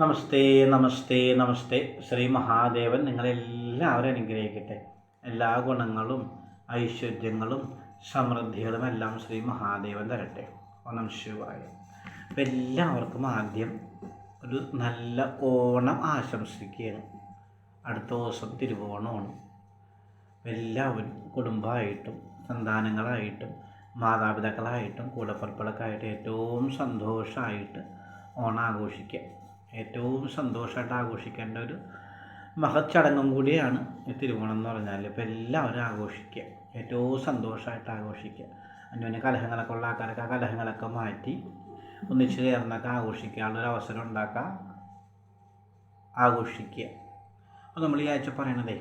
നമസ്തേ നമസ്തേ നമസ്തേ. ശ്രീ മഹാദേവൻ നിങ്ങളെല്ലാവരും അനുഗ്രഹിക്കട്ടെ. എല്ലാ ഗുണങ്ങളും ഐശ്വര്യങ്ങളും സമൃദ്ധികളും എല്ലാം ശ്രീ മഹാദേവൻ തരട്ടെ. ഓണം ശിവായ. അപ്പം എല്ലാവർക്കും ആദ്യം ഒരു നല്ല ഓണം ആശംസിക്കുകയാണ്. അടുത്ത ദിവസം തിരുവോണമാണ്. എല്ലാവരും കുടുംബമായിട്ടും സന്താനങ്ങളായിട്ടും മാതാപിതാക്കളായിട്ടും കൂടപ്പുറപ്പുകളൊക്കെ ആയിട്ട് ഏറ്റവും സന്തോഷമായിട്ട് ഓണം ആഘോഷിക്കുക. ഏറ്റവും സന്തോഷമായിട്ട് ആഘോഷിക്കേണ്ട ഒരു മഹത് ചടങ്ങും കൂടിയാണ് ഈ തിരുവോണം എന്ന് പറഞ്ഞാൽ. ഇപ്പോൾ എല്ലാവരും ആഘോഷിക്കുക, ഏറ്റവും സന്തോഷമായിട്ട് ആഘോഷിക്കുക. അന്യോന്യ കലഹങ്ങളൊക്കെ ഉള്ള ആൾക്കാരൊക്കെ ആ കലഹങ്ങളൊക്കെ മാറ്റി ഒന്നിച്ച് ചേർന്നൊക്കെ ആഘോഷിക്കാനുള്ളൊരു അവസരം ഉണ്ടാക്കുക, ആഘോഷിക്കുക. അപ്പോൾ നമ്മൾ ഈ ആഴ്ച പറയണതേ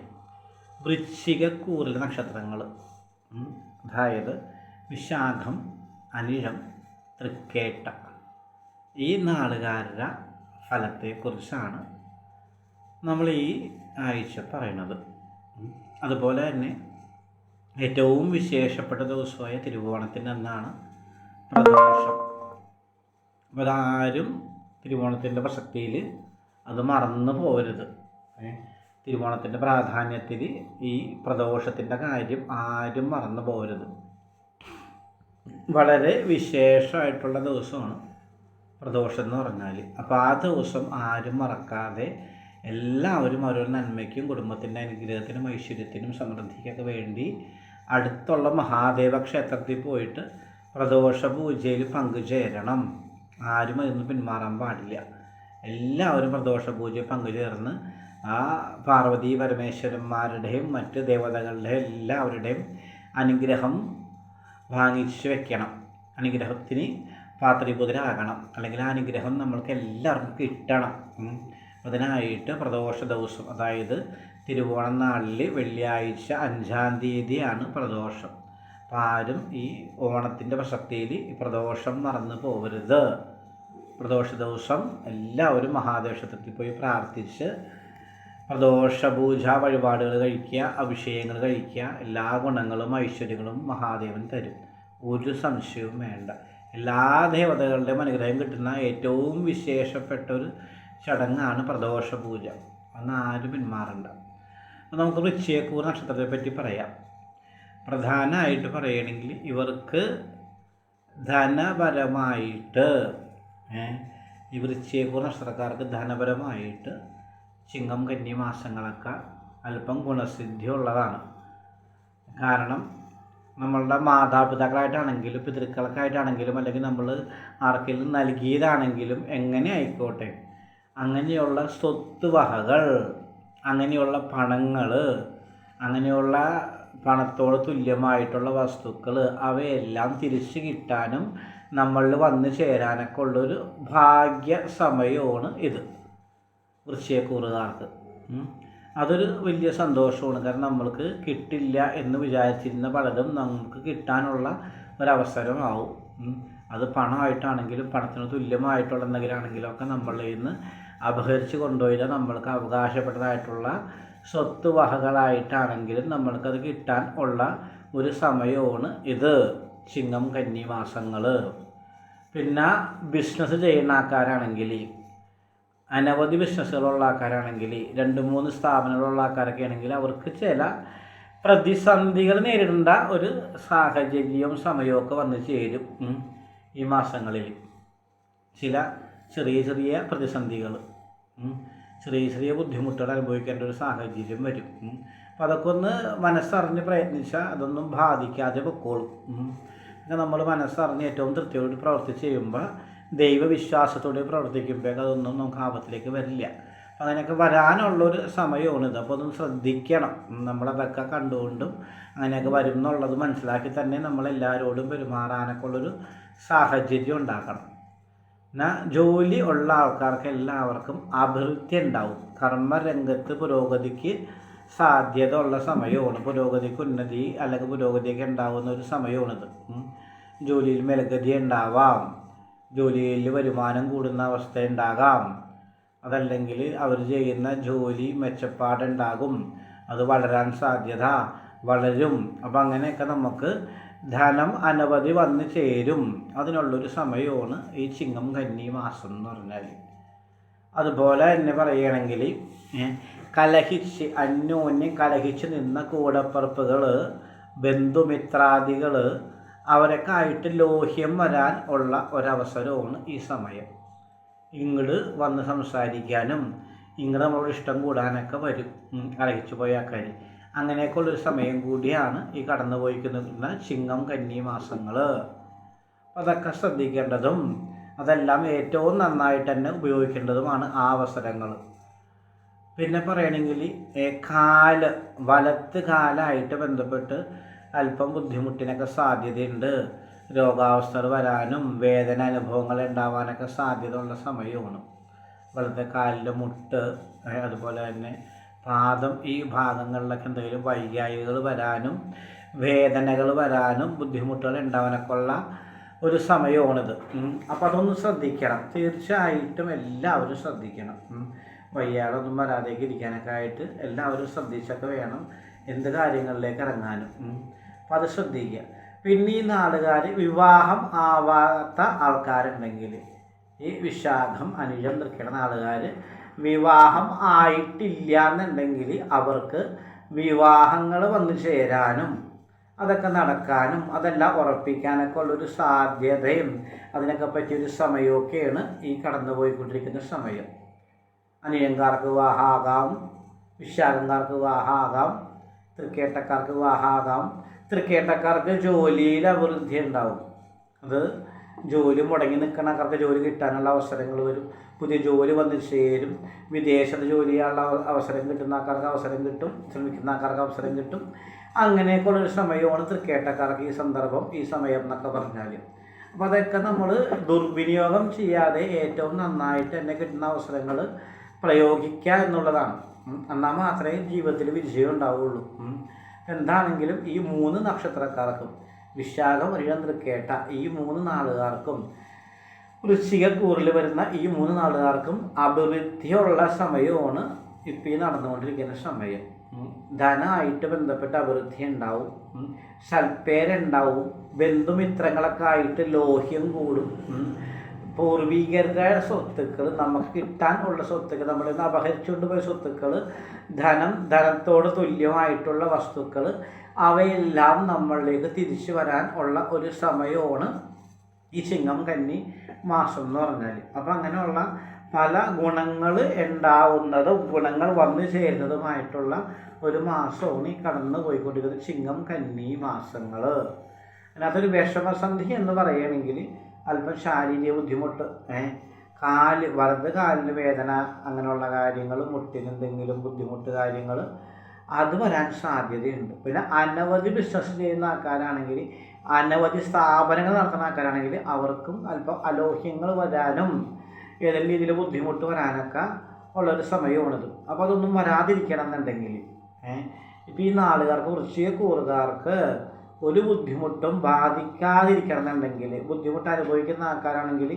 വൃശ്ചികക്കൂറിലെ നക്ഷത്രങ്ങൾ, അതായത് വിശാഖം, അനിഴം, തൃക്കേട്ട, ഈ നാളുകാരുടെ ഫലത്തെക്കുറിച്ചാണ് നമ്മൾ ഈ ആഴ്ച പറയണത്. അതുപോലെ തന്നെ ഏറ്റവും വിശേഷപ്പെട്ട ദിവസമായ തിരുവോണത്തിൻ്റെ അന്നാണ് പ്രദോഷം. അപ്പോൾ അതാരും തിരുവോണത്തിൻ്റെ പ്രസക്തിയിൽ അത് മറന്നു പോകരുത്. തിരുവോണത്തിൻ്റെ പ്രാധാന്യത്തിൽ ഈ പ്രദോഷത്തിൻ്റെ കാര്യം ആരും മറന്നു പോകരുത്. വളരെ വിശേഷമായിട്ടുള്ള ദിവസമാണ് പ്രദോഷം എന്ന് പറഞ്ഞാൽ. അപ്പോൾ ആ ദിവസം ആരും മറക്കാതെ എല്ലാവരും ഓരോ നന്മയ്ക്കും കുടുംബത്തിൻ്റെ അനുഗ്രഹത്തിനും ഐശ്വര്യത്തിനും സമൃദ്ധിക്കൊക്കെ വേണ്ടി അടുത്തുള്ള മഹാദേവ ക്ഷേത്രത്തിൽ പോയിട്ട് പ്രദോഷ പൂജയിൽ പങ്കുചേരണം. ആരും അതിന് പിന്മാറാൻ പാടില്ല. എല്ലാവരും പ്രദോഷ പൂജയിൽ പങ്കുചേർന്ന് ആ പാർവതി പരമേശ്വരന്മാരുടെയും മറ്റ് ദേവതകളുടെയും എല്ലാവരുടെയും അനുഗ്രഹം വാങ്ങിച്ച് വെക്കണം. അനുഗ്രഹത്തിന് പാത്രീപുതരാകണം, അല്ലെങ്കിൽ ആ അനുഗ്രഹം നമ്മൾക്ക് എല്ലാവർക്കും കിട്ടണം. അതിനായിട്ട് പ്രദോഷ ദിവസം, അതായത് തിരുവോണം നാളിൽ വെള്ളിയാഴ്ച 5-ാം തീയതിയാണ് പ്രദോഷം. അപ്പം ആരും ഈ ഓണത്തിൻ്റെ പ്രസക്തിയിൽ ഈ പ്രദോഷം മറന്നു പോകരുത്. പ്രദോഷ ദിവസം എല്ലാവരും മഹാദേവ ക്ഷേത്രത്തിൽ പോയി പ്രാർത്ഥിച്ച് പ്രദോഷ പൂജ വഴിപാടുകൾ കഴിക്കുക, അഭിഷേകങ്ങൾ കഴിക്കുക. എല്ലാ ഗുണങ്ങളും ഐശ്വര്യങ്ങളും മഹാദേവൻ തരും, ഒരു സംശയവും വേണ്ട. എല്ലാ ദേവതകളുടെയും അനുഗ്രഹം കിട്ടുന്ന ഏറ്റവും വിശേഷപ്പെട്ടൊരു ചടങ്ങാണ് പ്രദോഷ പൂജ. അന്ന് ആരും പിന്മാറണ്ട. അപ്പോൾ നമുക്ക് വൃശ്ചികക്കൂർ നക്ഷത്രത്തെ പറ്റി പറയാം. പ്രധാനമായിട്ട് പറയുകയാണെങ്കിൽ ഇവർക്ക് ധനപരമായിട്ട് ഈ വൃശ്ചികക്കൂർ നക്ഷത്രക്കാർക്ക് ധനപരമായിട്ട് ചിങ്ങം കന്നി മാസങ്ങളൊക്കെ അല്പം ഗുണസിദ്ധി ഉള്ളതാണ്. കാരണം നമ്മളുടെ മാതാപിതാക്കളായിട്ടാണെങ്കിലും പിതൃക്കൾക്കായിട്ടാണെങ്കിലും അല്ലെങ്കിൽ നമ്മൾ ആർക്കെങ്കിലും നൽകിയതാണെങ്കിലും എങ്ങനെ ആയിക്കോട്ടെ, അങ്ങനെയുള്ള സ്വത്ത് വകകൾ, അങ്ങനെയുള്ള പണങ്ങൾ, അങ്ങനെയുള്ള പണത്തോട് തുല്യമായിട്ടുള്ള വസ്തുക്കൾ, അവയെല്ലാം തിരിച്ചു കിട്ടാനും നമ്മളിൽ വന്നു ചേരാനൊക്കെ ഉള്ളൊരു ഭാഗ്യ സമയമാണ് ഇത് വൃശ്ചികക്കൂറുകാർക്ക്. അതൊരു വലിയ സന്തോഷമാണ്. കാരണം നമ്മൾക്ക് കിട്ടില്ല എന്ന് വിചാരിച്ചിരുന്ന പലതും നമുക്ക് കിട്ടാനുള്ള ഒരവസരമാവും. അത് പണമായിട്ടാണെങ്കിലും പണത്തിന് തുല്യമായിട്ടുള്ള എന്തെങ്കിലാണെങ്കിലും ഒക്കെ നമ്മളിൽ നിന്ന് അപഹരിച്ച് കൊണ്ടുപോയില്ല നമ്മൾക്ക് അവകാശപ്പെട്ടതായിട്ടുള്ള സ്വത്ത് വകകളായിട്ടാണെങ്കിലും നമ്മൾക്കത് കിട്ടാൻ ഉള്ള ഒരു സമയമാണ് ഇത് ചിങ്ങം കന്നി മാസങ്ങൾ. പിന്നെ ബിസിനസ് ചെയ്യുന്ന ആൾക്കാരാണെങ്കിൽ, അനവധി ബിസിനസ്സുകളുള്ള ആൾക്കാരാണെങ്കിൽ, 2-3 സ്ഥാപനങ്ങളുള്ള ആൾക്കാരൊക്കെ ആണെങ്കിൽ അവർക്ക് ചില പ്രതിസന്ധികൾ നേരിടേണ്ട ഒരു സാഹചര്യവും സമയമൊക്കെ വന്നു ചേരും. ഈ മാസങ്ങളിൽ ചില ചെറിയ ചെറിയ പ്രതിസന്ധികൾ, ചെറിയ ചെറിയ ബുദ്ധിമുട്ടുകൾ അനുഭവിക്കേണ്ട ഒരു സാഹചര്യം വരും. അപ്പോൾ അതൊക്കെ ഒന്ന് മനസ്സറിഞ്ഞ് പ്രയത്നിച്ചാൽ അതൊന്നും ബാധിക്കാതെ പൊക്കോളും. നമ്മൾ മനസ്സറിഞ്ഞ് ഏറ്റവും തൃപ്തിയോട് പ്രവർത്തിച്ച് ചെയ്യുമ്പോൾ, ദൈവവിശ്വാസത്തോടെ പ്രവർത്തിക്കുമ്പോൾ അതൊന്നും നമുക്ക് ആപത്തിലേക്ക് വരില്ല. അപ്പം അങ്ങനെയൊക്കെ വരാനുള്ളൊരു സമയമാണിത്. അപ്പോൾ അതൊന്ന് ശ്രദ്ധിക്കണം. നമ്മളതൊക്കെ കണ്ടുകൊണ്ടും അങ്ങനെയൊക്കെ വരും എന്നുള്ളത് മനസ്സിലാക്കി തന്നെ നമ്മളെല്ലാവരോടും പെരുമാറാനൊക്കെ ഉള്ളൊരു സാഹചര്യം ഉണ്ടാക്കണം. എന്നാൽ ജോലി ഉള്ള ആൾക്കാർക്ക് എല്ലാവർക്കും അഭിവൃദ്ധി ഉണ്ടാവും. കർമ്മരംഗത്ത് പുരോഗതിക്ക് സാധ്യത ഉള്ള സമയമാണ്. പുരോഗതിക്ക് ഉന്നതി അല്ലെങ്കിൽ പുരോഗതിയൊക്കെ ഉണ്ടാകുന്ന ഒരു സമയമാണിത്. ജോലിയിൽ മേൽഗതി ഉണ്ടാവാം, ജോലിയിൽ വരുമാനം കൂടുന്ന അവസ്ഥ ഉണ്ടാകാം, അതല്ലെങ്കിൽ അവർ ചെയ്യുന്ന ജോലി മെച്ചപ്പാടുണ്ടാകും, അത് വളരാൻ സാധ്യത വളരും. അപ്പം അങ്ങനെയൊക്കെ നമുക്ക് ധനം അനവധി വന്നു ചേരും. അതിനുള്ളൊരു സമയമാണ് ഈ ചിങ്ങം കന്നി മാസം എന്ന് പറഞ്ഞാൽ. അതുപോലെ തന്നെ പറയുകയാണെങ്കിൽ കലഹിച്ച് അന്യോന്യം കലഹിച്ച് നിന്ന കൂടപ്പറപ്പുകൾ, ബന്ധുമിത്രാദികൾ, അവരൊക്കെ ആയിട്ട് ലോഹ്യം വരാൻ ഉള്ള ഒരവസരമാണ് ഈ സമയം. ഇങ്ങോട്ട് വന്ന് സംസാരിക്കാനും ഇങ്ങോട്ട് നമ്മളോട് ഇഷ്ടം കൂടാനൊക്കെ വരും കലഹിച്ചു പോയ ആൾക്കാർ. അങ്ങനെയൊക്കെയുള്ളൊരു സമയം കൂടിയാണ് ഈ കടന്നു പോയിക്കുന്ന ചിങ്ങം കന്നി മാസങ്ങൾ. അതൊക്കെ ശ്രദ്ധിക്കേണ്ടതും അതെല്ലാം ഏറ്റവും നന്നായിട്ട് തന്നെ ഉപയോഗിക്കേണ്ടതുമാണ് ആ അവസരങ്ങൾ. പിന്നെ പറയണമെങ്കിൽ വലത്ത് കാലായിട്ട് ബന്ധപ്പെട്ട് അല്പം ബുദ്ധിമുട്ടിനൊക്കെ സാധ്യതയുണ്ട്. രോഗാവസ്ഥകൾ വരാനും വേദന അനുഭവങ്ങൾ ഉണ്ടാവാനൊക്കെ സാധ്യതയുള്ള സമയമാണ്. വലത്തെ കാലിൻ്റെ മുട്ട്, അതുപോലെ തന്നെ പാദം, ഈ ഭാഗങ്ങളിലൊക്കെ എന്തെങ്കിലും വൈകാരികകൾ വരാനും വേദനകൾ വരാനും ബുദ്ധിമുട്ടുകൾ ഉണ്ടാവാനൊക്കെ ഉള്ള ഒരു സമയമാണിത്. അപ്പോൾ അതൊന്ന് ശ്രദ്ധിക്കണം, തീർച്ചയായിട്ടും എല്ലാവരും ശ്രദ്ധിക്കണം. വയ്യാടൊന്നും വരാതേക്ക് ഇരിക്കാനൊക്കെ ആയിട്ട് എല്ലാവരും ശ്രദ്ധിച്ചൊക്കെ വേണം എന്ത് കാര്യങ്ങളിലേക്ക് ഇറങ്ങാനും. അപ്പോൾ അത് ശ്രദ്ധിക്കുക. പിന്നെ ഈ നാളുകാർ വിവാഹം ആവാത്ത ആൾക്കാരുണ്ടെങ്കിൽ, ഈ വിശാഖം അനിഴം തൃക്കേട നാളുകാർ വിവാഹം ആയിട്ടില്ല എന്നുണ്ടെങ്കിൽ അവർക്ക് വിവാഹങ്ങൾ വന്നു ചേരാനും അതൊക്കെ നടക്കാനും അതെല്ലാം ഉറപ്പിക്കാനൊക്കെ ഉള്ളൊരു സാധ്യതയും അതിനൊക്കെ പറ്റിയൊരു സമയമൊക്കെയാണ് ഈ കടന്നു പോയിക്കൊണ്ടിരിക്കുന്ന സമയം. അനിഴംകാർക്ക് വിവാഹമാകാം, വിശാഖംകാർക്ക് വിവാഹമാകാം, തൃക്കേട്ടക്കാർക്ക് വിവാഹമാകാം. തൃക്കേട്ടക്കാർക്ക് ജോലിയിൽ അഭിവൃദ്ധി ഉണ്ടാവും. അത് ജോലി മുടങ്ങി നിൽക്കണക്കാർക്ക് ജോലി കിട്ടാനുള്ള അവസരങ്ങൾ വരും. പുതിയ ജോലി വന്ന് ചേരും. വിദേശത്ത് ജോലി ചെയ്യാനുള്ള അവസരം കിട്ടുന്ന ആൾക്കാർക്ക് അവസരം കിട്ടും, ശ്രമിക്കുന്ന ആൾക്കാർക്ക് അവസരം കിട്ടും. അങ്ങനെയൊക്കെയുള്ളൊരു സമയമാണ് തൃക്കേട്ടക്കാർക്ക് ഈ സന്ദർഭം, ഈ സമയം എന്നൊക്കെ പറഞ്ഞാൽ. അപ്പോൾ അതൊക്കെ നമ്മൾ ദുർവിനിയോഗം ചെയ്യാതെ ഏറ്റവും നന്നായിട്ട് തന്നെ കിട്ടുന്ന അവസരങ്ങൾ പ്രയോഗിക്കുക എന്നുള്ളതാണ്. എന്നാൽ മാത്രമേ ജീവിതത്തിൽ വിജയം ഉണ്ടാവുകയുള്ളൂ. എന്താണെങ്കിലും ഈ 3 നക്ഷത്രക്കാർക്കും, വിശാഖം അനിഴം തൃക്കേട്ട ഈ 3 നാളുകാർക്കും, വൃശ്ചിക കൂറിൽ വരുന്ന ഈ 3 നാളുകാർക്കും അഭിവൃദ്ധിയുള്ള സമയമാണ് ഇപ്പം ഈ നടന്നുകൊണ്ടിരിക്കുന്ന സമയം. ധനമായിട്ട് ബന്ധപ്പെട്ട അഭിവൃദ്ധി ഉണ്ടാവും, സൽപ്പേരുണ്ടാവും, ബന്ധുമിത്രങ്ങളൊക്കെ ആയിട്ട് ലോഹ്യം കൂടും. പൂർവികരുടെ സ്വത്തുക്കൾ, നമുക്ക് കിട്ടാനുള്ള സ്വത്തുക്കൾ, നമ്മളിൽ നിന്ന് അപഹരിച്ചുകൊണ്ട് പോയ സ്വത്തുക്കൾ, ധനത്തോട് തുല്യമായിട്ടുള്ള വസ്തുക്കൾ, അവയെല്ലാം നമ്മളിലേക്ക് തിരിച്ചു വരാൻ ഉള്ള ഒരു സമയമാണ് ഈ ചിങ്ങം കന്നി മാസം എന്ന് പറഞ്ഞാൽ. അപ്പം അങ്ങനെയുള്ള പല ഗുണങ്ങൾ ഉണ്ടാവുന്നതും ഗുണങ്ങൾ വന്നു ചേരുന്നതുമായിട്ടുള്ള ഒരു മാസമാണ് ഈ കടന്നു പോയിക്കൊണ്ടിരിക്കുന്ന ചിങ്ങം കന്നി മാസങ്ങൾ. അതിനകത്തൊരു വിഷമസന്ധി എന്ന് പറയുകയാണെങ്കിൽ അല്പം ശാരീരിക ബുദ്ധിമുട്ട്, വലത് കാലിന് വേദന, അങ്ങനെയുള്ള കാര്യങ്ങൾ, മുട്ടിനെന്തെങ്കിലും ബുദ്ധിമുട്ട് കാര്യങ്ങൾ അത് വരാൻ സാധ്യതയുണ്ട്. പിന്നെ അനവധി ബിസിനസ് ചെയ്യുന്ന ആൾക്കാരാണെങ്കിൽ, അനവധി സ്ഥാപനങ്ങൾ നടത്തുന്ന ആൾക്കാരാണെങ്കിൽ അവർക്കും അല്പം അലോഹ്യങ്ങൾ വരാനും ഏതെങ്കിലും രീതിയിൽ ബുദ്ധിമുട്ട് വരാനൊക്കെ ഉള്ളൊരു സമയമാണിത്. അപ്പോൾ അതൊന്നും വരാതിരിക്കണം എന്നുണ്ടെങ്കിൽ ഇപ്പോൾ ഈ നാളുകാർക്ക്, വൃശ്ചിക കൂറുകാർക്ക് ഒരു ബുദ്ധിമുട്ടും ബാധിക്കാതിരിക്കണം എന്നുണ്ടെങ്കിൽ, ബുദ്ധിമുട്ട് അനുഭവിക്കുന്ന ആൾക്കാരാണെങ്കിൽ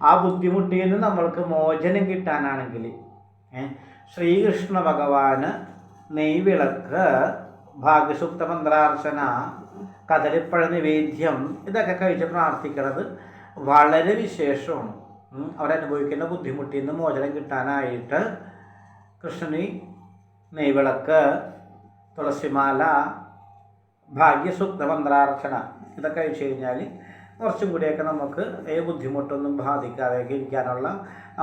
ആ ബുദ്ധിമുട്ടിൽ നിന്ന് നമ്മൾക്ക് മോചനം കിട്ടാനാണെങ്കിൽ ശ്രീകൃഷ്ണ ഭഗവാന് നെയ്വിളക്ക്, ഭാഗ്യസൂക്ത മന്ത്രാർച്ചന, കദളിപ്പഴ നിവേദ്യം ഇതൊക്കെ കഴിച്ച് പ്രാർത്ഥിക്കുന്നത് വളരെ വിശേഷമാണ്. അവരനുഭവിക്കുന്ന ബുദ്ധിമുട്ടിൽ നിന്ന് മോചനം കിട്ടാനായിട്ട് കൃഷ്ണന് നെയ്വിളക്ക്, തുളസിമാല, ഭാഗ്യസൂക്ത മന്ത്രാർച്ചന ഇതൊക്കെ കഴിച്ചു കഴിഞ്ഞാൽ കുറച്ചും കൂടിയൊക്കെ നമുക്ക് ബുദ്ധിമുട്ടൊന്നും ബാധിക്കാതെയൊക്കെ ഇരിക്കാനുള്ള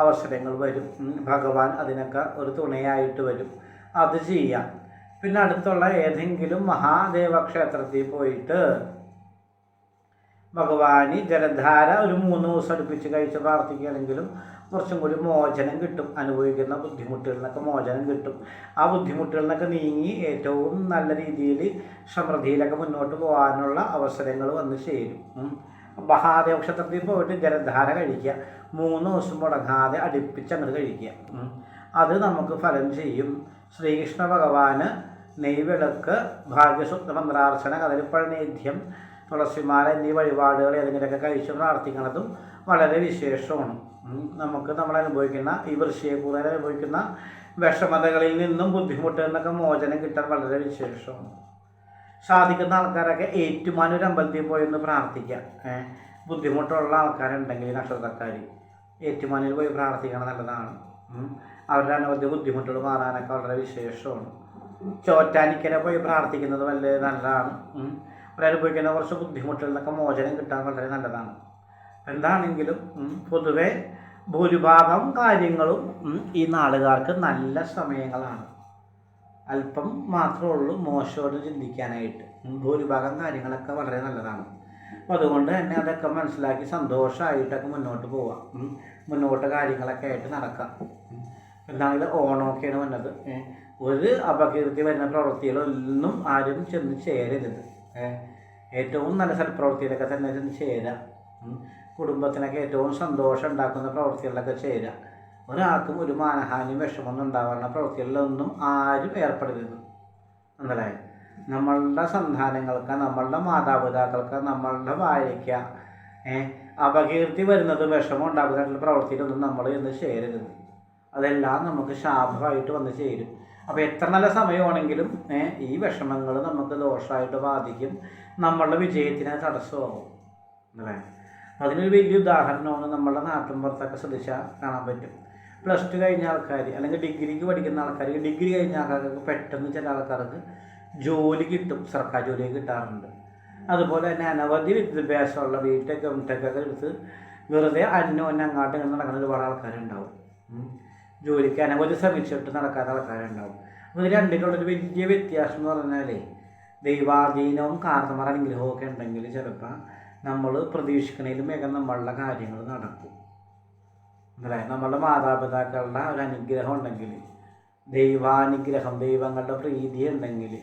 അവസരങ്ങൾ വരും. ഭഗവാൻ അതിനൊക്കെ ഒരു തുണയായിട്ട് വരും. അത് ചെയ്യാം. പിന്നെ അടുത്തുള്ള ഏതെങ്കിലും മഹാദേവ ക്ഷേത്രത്തിൽ പോയിട്ട് ഭഗവാന് ജലധാര ഒരു 3 ദിവസം അടുപ്പിച്ച് കഴിച്ച് പ്രാർത്ഥിക്കുകയാണെങ്കിലും കുറച്ചും കൂടി മോചനം കിട്ടും. അനുഭവിക്കുന്ന ബുദ്ധിമുട്ടുകളിൽ നിന്നൊക്കെ മോചനം കിട്ടും. ആ ബുദ്ധിമുട്ടുകളിൽ നിന്നൊക്കെ നീങ്ങി ഏറ്റവും നല്ല രീതിയിൽ സമൃദ്ധിയിലൊക്കെ മുന്നോട്ട് പോകാനുള്ള അവസരങ്ങൾ വന്ന് ചേരും. മഹാദേവ ക്ഷേത്രത്തിൽ പോയിട്ട് ജലധാര കഴിക്കുക, 3 ദിവസം മുടങ്ങാതെ അടുപ്പിച്ച് അങ്ങോട്ട് കഴിക്കുക. അത് നമുക്ക് ഫലം ചെയ്യും. ശ്രീകൃഷ്ണ ഭഗവാന് നെയ്വിളക്ക്, ഭാഗ്യസൂക്ത മന്ത്രാർച്ചന, കദളിപ്പഴ നേദ്യം, തുളസിമാല എന്നീ വഴിപാടുകൾ ഏതെങ്കിലുമൊക്കെ കഴിച്ച് പ്രാർത്ഥിക്കുന്നതും വളരെ വിശേഷമാണ്. നമുക്ക് നമ്മളനുഭവിക്കുന്ന ഈ വൃശ്ചികക്കൂറിൽ അനുഭവിക്കുന്ന വിഷമതകളിൽ നിന്നും ബുദ്ധിമുട്ടിൽ നിന്നൊക്കെ മോചനം കിട്ടാൻ വളരെ വിശേഷമാണ്. സാധിക്കുന്ന ആൾക്കാരൊക്കെ ഏറ്റുമാനൂർ അമ്പലത്തിൽ പോയി ഒന്ന് പ്രാർത്ഥിക്കാം. ബുദ്ധിമുട്ടുള്ള ആൾക്കാരുണ്ടെങ്കിൽ നക്ഷത്രക്കാർ ഏറ്റുമാനൂർ പോയി പ്രാർത്ഥിക്കണം, നല്ലതാണ്. അവരുടെ അനവധി ബുദ്ധിമുട്ടുകൾ മാറാനൊക്കെ വളരെ വിശേഷമാണ്. ചോറ്റാനിക്കരെ പോയി പ്രാർത്ഥിക്കുന്നത് വളരെ നല്ലതാണ്. അവരനുഭവിക്കുന്ന കുറച്ച് ബുദ്ധിമുട്ടുകളിൽ നിന്നൊക്കെ മോചനം കിട്ടാൻ വളരെ നല്ലതാണ്. എന്താണെങ്കിലും പൊതുവെ ഭൂരിഭാഗം കാര്യങ്ങളും ഈ നാളുകാർക്ക് നല്ല സമയങ്ങളാണ്. അല്പം മാത്രമേ ഉള്ളൂ മോശമോട് ചിന്തിക്കാനായിട്ട്. ഭൂരിഭാഗം കാര്യങ്ങളൊക്കെ വളരെ നല്ലതാണ്. അപ്പോൾ അതുകൊണ്ട് തന്നെ അതൊക്കെ മനസ്സിലാക്കി സന്തോഷമായിട്ടൊക്കെ മുന്നോട്ട് പോവാം. മുന്നോട്ട് കാര്യങ്ങളൊക്കെ ആയിട്ട് നടക്കാം. എന്താണെങ്കിലും ഓണമൊക്കെയാണ് വന്നത്. ഒരു അപകീർത്തി വരുന്ന പ്രവൃത്തികളൊന്നും ആരും ചെന്ന് ചേരരുത്. ഏറ്റവും നല്ല സൽപ്രവൃത്തിയിലൊക്കെ തന്നെ ചെന്ന് ചേരാം. കുടുംബത്തിനൊക്കെ ഏറ്റവും സന്തോഷം ഉണ്ടാക്കുന്ന പ്രവൃത്തികളിലൊക്കെ ചേരാം. ഒരാൾക്കും ഒരു മാനഹാനിയും വിഷമമൊന്നും ഉണ്ടാവുന്ന പ്രവൃത്തികളിലൊന്നും ആരും ഏർപ്പെടരുത്. എന്നല്ലേ, നമ്മളുടെ സന്താനങ്ങൾക്ക്, നമ്മളുടെ മാതാപിതാക്കൾക്ക്, നമ്മളുടെ ഭാര്യയ്ക്ക് അപകീർത്തി വരുന്നത് വിഷമം ഉണ്ടാകുന്നതായിട്ടുള്ള പ്രവൃത്തിയിലൊന്നും നമ്മൾ എന്ന് ചേരരുത്. അതെല്ലാം നമുക്ക് ശാപമായിട്ട് വന്ന് ചേരും. അപ്പോൾ എത്ര നല്ല സമയമാണെങ്കിലും ഈ വിഷമങ്ങൾ നമുക്ക് ദോഷമായിട്ട് ബാധിക്കും. നമ്മളുടെ വിജയത്തിന് തടസ്സമാകും. അല്ലേ, അതിനൊരു വലിയ ഉദാഹരണമാണ് നമ്മളുടെ നാട്ടിൻപുറത്തൊക്കെ ശ്രദ്ധിച്ചാൽ കാണാൻ പറ്റും. +2 കഴിഞ്ഞ ആൾക്കാർ, അല്ലെങ്കിൽ ഡിഗ്രിക്ക് പഠിക്കുന്ന ആൾക്കാർ, ഡിഗ്രി കഴിഞ്ഞ ആൾക്കാർക്ക് പെട്ടെന്ന് ചില ആൾക്കാർക്ക് ജോലി കിട്ടും, സർക്കാർ ജോലിയൊക്കെ കിട്ടാറുണ്ട്. അതുപോലെ തന്നെ അനവധി വിദ്യാഭ്യാസമുള്ള ബിടെക് എംടെക്കൊക്കെ എടുത്ത് വെറുതെ അങ്ങോട്ടും ഇങ്ങനെ നടക്കുന്ന ഒരുപാട് ആൾക്കാരുണ്ടാവും. ജോലിക്ക് അനവധി ശ്രമിച്ചിട്ട് നടക്കാത്ത ആൾക്കാരുണ്ടാവും. അപ്പോൾ ഇത് രണ്ടിനുള്ളൊരു വലിയ വ്യത്യാസം എന്ന് പറഞ്ഞാൽ ദൈവാധീനവും കാരണന്മാരുടെ അനുഗ്രഹവും ഒക്കെ ഉണ്ടെങ്കിൽ ചിലപ്പോൾ നമ്മൾ പ്രതീക്ഷിക്കുന്നതിലും വേഗം നമ്മളുടെ കാര്യങ്ങൾ നടക്കും. അല്ലേ, നമ്മളുടെ മാതാപിതാക്കളുടെ ഒരു അനുഗ്രഹം ഉണ്ടെങ്കിൽ, ദൈവാനുഗ്രഹം, ദൈവങ്ങളുടെ പ്രീതി ഉണ്ടെങ്കിൽ,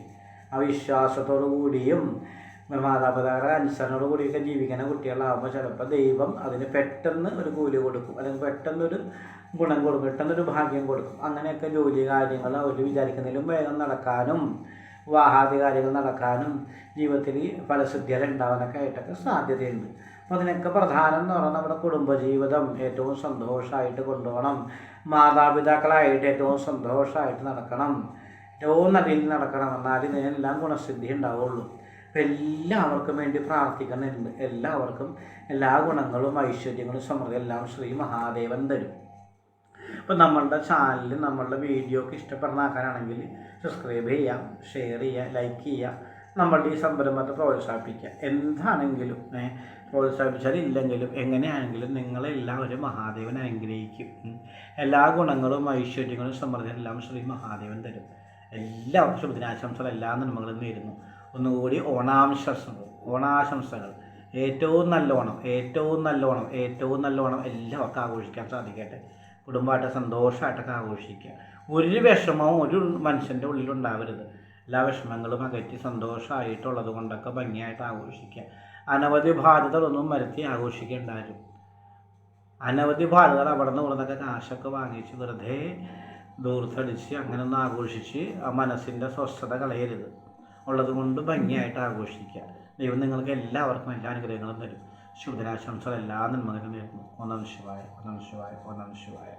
ആ വിശ്വാസത്തോടു കൂടിയും മാതാപിതാക്കളുടെ അനുസരണയോടു കൂടിയൊക്കെ ജീവിക്കുന്ന കുട്ടികളാകുമ്പോൾ ചിലപ്പോൾ ദൈവം അതിന് പെട്ടെന്ന് ഒരു കൂലി കൊടുക്കും, അല്ലെങ്കിൽ പെട്ടെന്നൊരു ഗുണം കൊടുക്കും, പെട്ടെന്നൊരു ഭാഗ്യം കൊടുക്കും. അങ്ങനെയൊക്കെ ജോലി കാര്യങ്ങൾ അവർ വിചാരിക്കുന്നതിലും വേഗം നടക്കാനും, വിവാഹാദി കാര്യങ്ങൾ നടക്കാനും, ജീവിതത്തിൽ ഫലസിദ്ധികൾ ഉണ്ടാവാനൊക്കെ ആയിട്ടൊക്കെ സാധ്യതയുണ്ട്. അപ്പോൾ അതിനൊക്കെ പ്രധാനം എന്ന് പറഞ്ഞാൽ നമ്മുടെ കുടുംബജീവിതം ഏറ്റവും സന്തോഷമായിട്ട് കൊണ്ടുപോകണം. മാതാപിതാക്കളായിട്ട് ഏറ്റവും സന്തോഷമായിട്ട് നടക്കണം, ഏറ്റവും നല്ല നടക്കണം. എന്നാലും ഇതിനെല്ലാം ഗുണസിദ്ധി ഉണ്ടാവുള്ളൂ. അപ്പോൾ എല്ലാവർക്കും വേണ്ടി പ്രാർത്ഥിക്കുന്നുണ്ട്. എല്ലാവർക്കും എല്ലാ ഗുണങ്ങളും ഐശ്വര്യങ്ങളും സമൃദ്ധി എല്ലാം ശ്രീ മഹാദേവൻ തരും. അപ്പോൾ നമ്മളുടെ ചാനൽ, നമ്മളുടെ വീഡിയോ ഒക്കെ ഇഷ്ടപ്പെടുന്ന ആൾക്കാരാണെങ്കിൽ സബ്സ്ക്രൈബ് ചെയ്യാം, ഷെയർ ചെയ്യുക, ലൈക്ക് ചെയ്യുക. നമ്മളുടെ ഈ സംരംഭത്തെ പ്രോത്സാഹിപ്പിക്കുക. എന്താണെങ്കിലും പ്രോത്സാഹിപ്പിച്ചാലും ഇല്ലെങ്കിലും എങ്ങനെയാണെങ്കിലും നിങ്ങളെല്ലാവരും മഹാദേവൻ അനുഗ്രഹിക്കും. എല്ലാ ഗുണങ്ങളും ഐശ്വര്യങ്ങളും സമൃദ്ധി എല്ലാം ശ്രീ മഹാദേവൻ തരും. എല്ലാവർക്കും ശുഭദിനാശംസകൾ, എല്ലാ നന്മകളും നേരുന്നു. ഒന്നുകൂടി ഓണാശംസകൾ. ഏറ്റവും നല്ല ഓണം, ഏറ്റവും നല്ല ഓണം, ഏറ്റവും നല്ല ഓണം എല്ലാവർക്കും ആഘോഷിക്കാൻ സാധിക്കട്ടെ. കുടുംബമായിട്ട് സന്തോഷമായിട്ടൊക്കെ ആഘോഷിക്കുക. ഒരു വിഷമവും ഒരു മനുഷ്യൻ്റെ ഉള്ളിലുണ്ടാവരുത്. എല്ലാ വിഷമങ്ങളും അകറ്റി സന്തോഷമായിട്ടുള്ളത് കൊണ്ടൊക്കെ ഭംഗിയായിട്ട് ആഘോഷിക്കുക. അനവധി ബാധ്യതകളൊന്നും വരുത്തി ആഘോഷിക്കേണ്ടായിരുന്നു. അനവധി ബാധ്യതകൾ അവിടെ നിന്ന് ഇവിടുന്നൊക്കെ കാശൊക്കെ വാങ്ങിച്ച് വെറുതെ ദൂർത്തടിച്ച് അങ്ങനെയൊന്നും ആഘോഷിച്ച് ആ മനസ്സിൻ്റെ സ്വസ്ഥത കളയരുത്. ഉള്ളത് കൊണ്ട് ഭംഗിയായിട്ട് ആഘോഷിക്കുക. ദൈവം നിങ്ങൾക്ക് എല്ലാവർക്കും എല്ലാ അനുഗ്രഹങ്ങളും തരും. ശുഭദിനാശംസകൾ, എല്ലാ നന്മകളും നേരുന്നു. ഓം നമഃ ശിവായ, ഓം നമഃ ശിവായ, ഓം നമഃ ശിവായ.